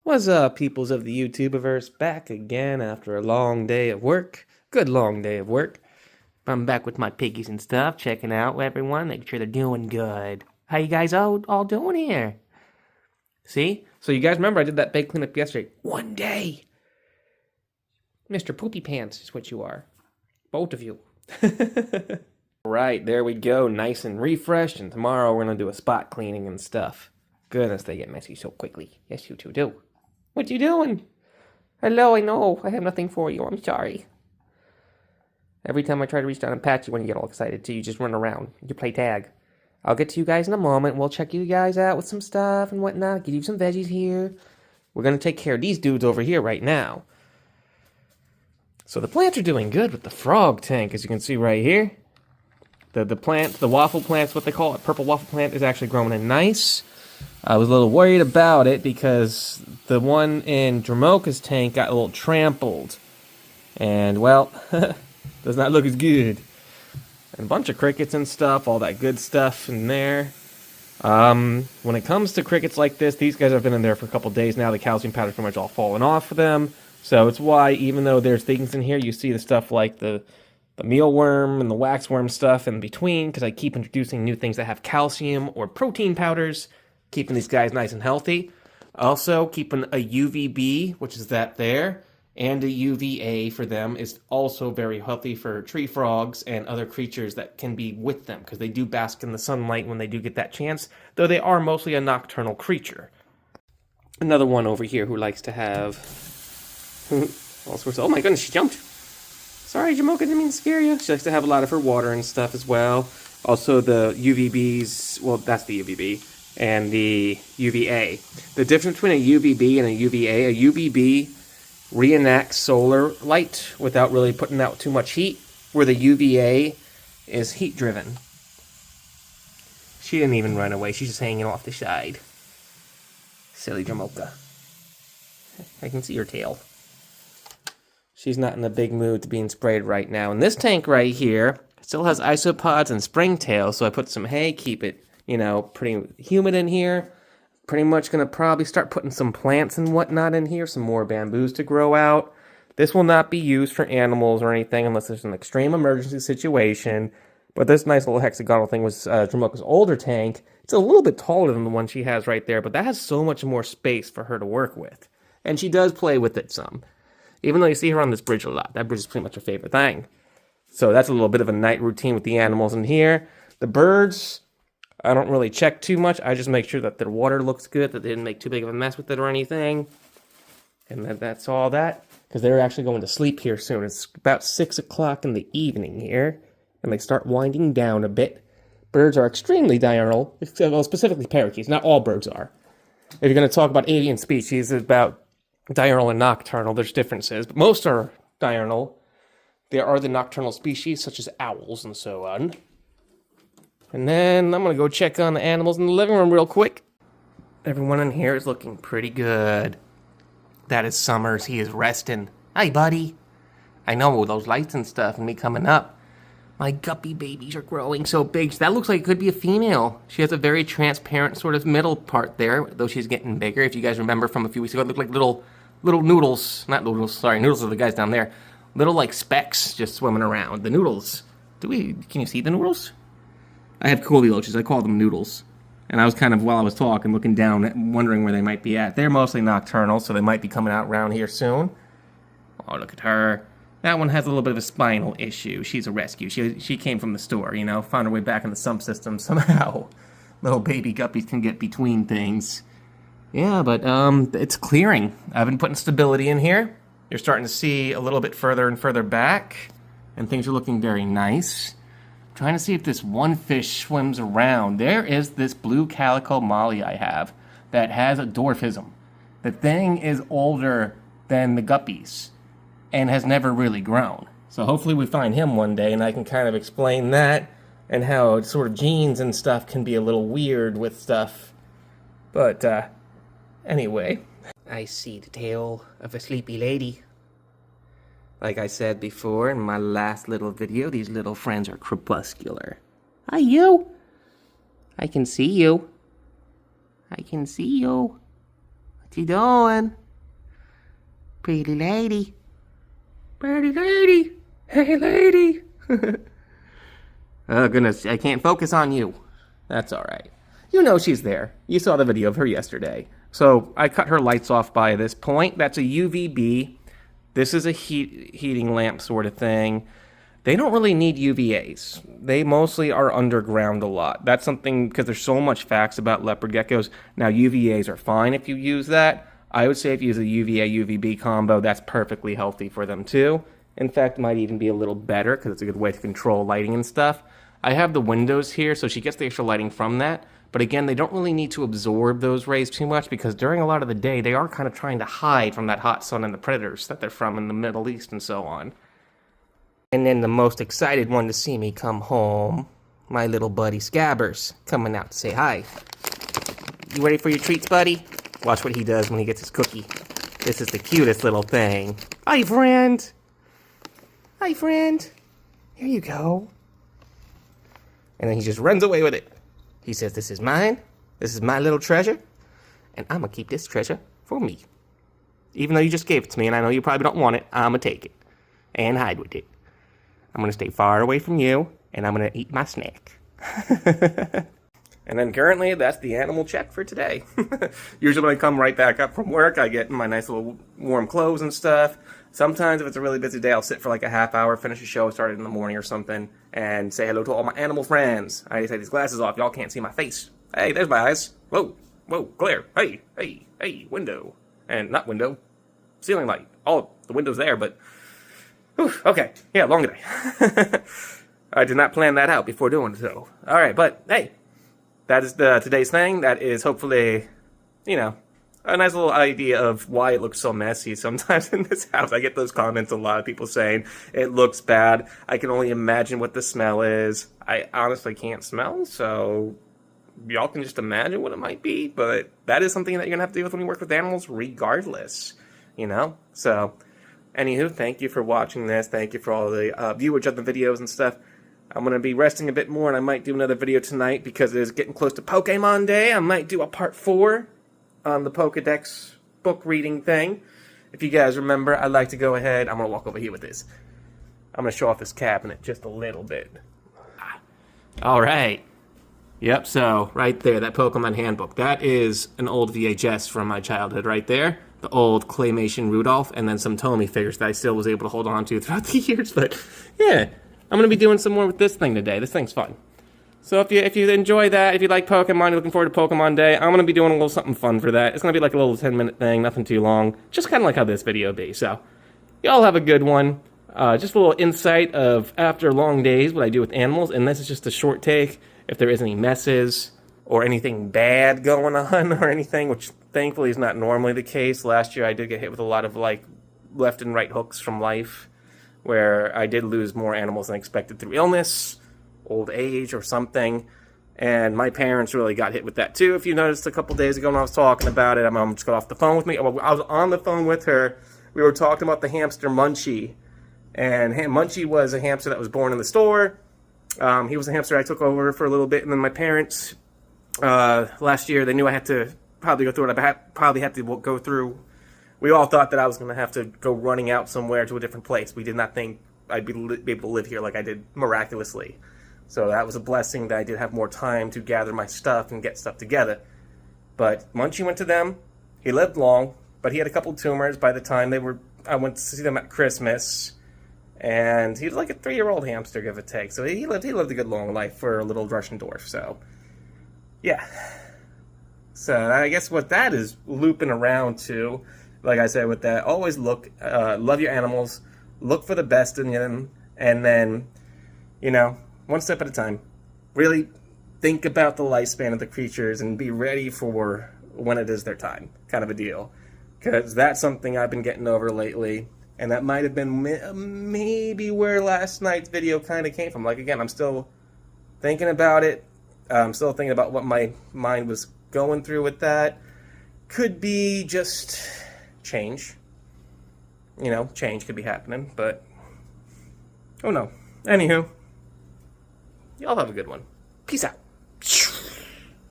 What's up, peoples of the YouTuberverse? Back again after a long day of work. Good long day of work. I'm back with my piggies and stuff, checking out everyone, making sure they're doing good. How you guys all doing here? See? So you guys remember I did that big cleanup yesterday. One day! Mr. Poopy Pants is what you are. Both of you. Right, there we go. Nice and refreshed. And tomorrow we're going to do a spot cleaning and stuff. Goodness, they get messy so quickly. Yes, you two do. What you doing? Hello, I know. I have nothing for you. I'm sorry. Every time I try to reach down and pat you when you get all excited too, you just run around. You play tag. I'll get to you guys in a moment. We'll check you guys out with some stuff and whatnot. Give you some veggies here. We're going to take care of these dudes over here right now. So the plants are doing good with the frog tank, as you can see right here. The waffle plant's what they call it. Purple waffle plant is actually growing in nice. I was a little worried about it because the one in Dramoka's tank got a little trampled. And, well, does not look as good. And a bunch of crickets and stuff, all that good stuff in there. When it comes to crickets like this, these guys have been in there for a couple days now. The calcium powder's pretty much all fallen off of them. So it's why, even though there's things in here, you see the stuff like the mealworm and the waxworm stuff in between, because I keep introducing new things that have calcium or protein powders, keeping these guys nice and healthy. Also, keeping a UVB, which is that there, and a UVA for them is also very healthy for tree frogs and other creatures that can be with them, because they do bask in the sunlight when they do get that chance, though they are mostly a nocturnal creature. Another one over here who likes to have all sorts of... Oh my goodness, she jumped! Sorry, Jamoka, didn't mean to scare you. She likes to have a lot of her water and stuff as well. Also the UVBs, well, that's the UVB, and the UVA. The difference between a UVB and a UVA, a UVB reenacts solar light without really putting out too much heat, where the UVA is heat-driven. She didn't even run away. She's just hanging off the side. Silly Jamoka. I can see her tail. She's not in a big mood to being sprayed right now. And this tank right here still has isopods and springtails, so I put some hay, keep it, you know, pretty humid in here. Pretty much going to probably start putting some plants and whatnot in here, some more bamboos to grow out. This will not be used for animals or anything unless there's an extreme emergency situation. But this nice little hexagonal thing was Dramoka's older tank. It's a little bit taller than the one she has right there, but that has so much more space for her to work with. And she does play with it some. Even though you see her on this bridge a lot. That bridge is pretty much her favorite thing. So that's a little bit of a night routine with the animals in here. The birds, I don't really check too much. I just make sure that their water looks good, that they didn't make too big of a mess with it or anything. And that's all that. Because they're actually going to sleep here soon. It's about 6 o'clock in the evening here. And they start winding down a bit. Birds are extremely diurnal. Well, specifically parakeets. Not all birds are. If you're going to talk about avian species, it's about diurnal and nocturnal. There's differences, but most are diurnal. There are the nocturnal species, such as owls and so on. And then I'm going to go check on the animals in the living room real quick. Everyone in here is looking pretty good. That is Summers. He is resting. Hi, buddy. I know, those lights and stuff and me coming up. My guppy babies are growing so big. That looks like it could be a female. She has a very transparent sort of middle part there, though she's getting bigger. If you guys remember from a few weeks ago, it looked like little noodles. Not noodles, sorry. Noodles are the guys down there. Little, like, specks just swimming around. The noodles. Can you see the noodles? I have coolie loaches. I call them noodles. And I was kind of, while I was talking, looking down, wondering where they might be at. They're mostly nocturnal, so they might be coming out around here soon. Oh, look at her. That one has a little bit of a spinal issue. She's a rescue. She came from the store, you know, found her way back in the sump system somehow. Little baby guppies can get between things. Yeah, but it's clearing. I've been putting stability in here. You're starting to see a little bit further and further back, and things are looking very nice. I'm trying to see if this one fish swims around. There is this blue calico molly I have that has a dwarfism. The thing is older than the guppies and has never really grown. So hopefully we find him one day and I can kind of explain that and how sort of genes and stuff can be a little weird with stuff. But anyway, I see the tail of a sleepy lady. Like I said before in my last little video, these little friends are crepuscular. Hi, you! I can see you. I can see you. What you doing? Pretty lady. Pretty lady. Hey, lady. Oh, goodness. I can't focus on you. That's all right. You know she's there. You saw the video of her yesterday. So I cut her lights off by this point. That's a UVB. This is a heating lamp sort of thing. They don't really need UVAs. They mostly are underground a lot. That's something, because there's so much facts about leopard geckos. Now, UVAs are fine if you use that. I would say if you use a UVA-UVB combo, that's perfectly healthy for them too. In fact, it might even be a little better because it's a good way to control lighting and stuff. I have the windows here, so she gets the extra lighting from that. But again, they don't really need to absorb those rays too much because during a lot of the day, they are kind of trying to hide from that hot sun and the predators that they're from in the Middle East and so on. And then the most excited one to see me come home, my little buddy Scabbers, coming out to say hi. You ready for your treats, buddy? Watch what he does when he gets his cookie. This is the cutest little thing. Hi, friend. Hi, friend. Here you go. And then he just runs away with it. He says, this is mine. This is my little treasure. And I'm going to keep this treasure for me. Even though you just gave it to me, and I know you probably don't want it, I'm going to take it and hide with it. I'm going to stay far away from you, and I'm going to eat my snack. And then currently, that's the animal check for today. Usually when I come right back up from work, I get in my nice little warm clothes and stuff. Sometimes if it's a really busy day, I'll sit for like a half hour, finish a show, started in the morning or something, and say hello to all my animal friends. I need to take these glasses off. Y'all can't see my face. Hey, there's my eyes. Whoa, whoa, glare. Hey, hey, hey, window. And not window, ceiling light. All the windows there, but... Whew, okay, yeah, long day. I did not plan that out before doing so. All right, but hey, that is today's thing. That is hopefully, you know, a nice little idea of why it looks so messy sometimes in this house. I get those comments, a lot of people saying it looks bad. I can only imagine what the smell is. I honestly can't smell, so y'all can just imagine what it might be, but that is something that you're going to have to deal with when you work with animals regardless, you know? So, anywho, thank you for watching this. Thank you for all the viewage of the videos and stuff. I'm going to be resting a bit more, and I might do another video tonight because it is getting close to Pokemon Day. I might do a part 4 on the Pokedex book reading thing. If you guys remember, I'd like to go ahead. I'm going to walk over here with this. I'm going to show off this cabinet just a little bit. All right. Yep, so right there, that Pokemon handbook. That is an old VHS from my childhood right there. The old claymation Rudolph, and then some Tomy figures that I still was able to hold on to throughout the years. But yeah, I'm going to be doing some more with this thing today. This thing's fun. So if you enjoy that, if you like Pokemon, you're looking forward to Pokemon Day, I'm going to be doing a little something fun for that. It's going to be like a little 10-minute thing, nothing too long. Just kind of like how this video be. So y'all have a good one. Just a little insight of after long days, what I do with animals. And this is just a short take. If there is any messes or anything bad going on or anything, which thankfully is not normally the case. Last year I did get hit with a lot of like left and right hooks from life, where I did lose more animals than expected through illness, old age, or something. And my parents really got hit with that too. If you noticed a couple days ago when I was talking about it, my mom just got off the phone with me. I was on the phone with her. We were talking about the hamster Munchie. And Munchie was a hamster that was born in the store. He was a hamster I took over for a little bit. And then my parents, last year, they knew I had to probably go through what I probably had to go through. We all thought that I was going to have to go running out somewhere to a different place. We did not think I'd be able to live here like I did miraculously. So that was a blessing that I did have more time to gather my stuff and get stuff together. But Munchie went to them. He lived long, but he had a couple tumors by the time I went to see them at Christmas. And he was like a 3-year-old hamster, give or take. So he lived a good long life for a little Russian dwarf. So, yeah. So I guess what that is looping around to, like I said with that, always love your animals, look for the best in them, and then, you know, one step at a time. Really think about the lifespan of the creatures and be ready for when it is their time, kind of a deal. Because that's something I've been getting over lately. And that might have been maybe where last night's video kind of came from. Like, again, I'm still thinking about it. I'm still thinking about what my mind was going through with that. Could be just change. You know, change could be happening, but oh no. Anywho, y'all have a good one. Peace out.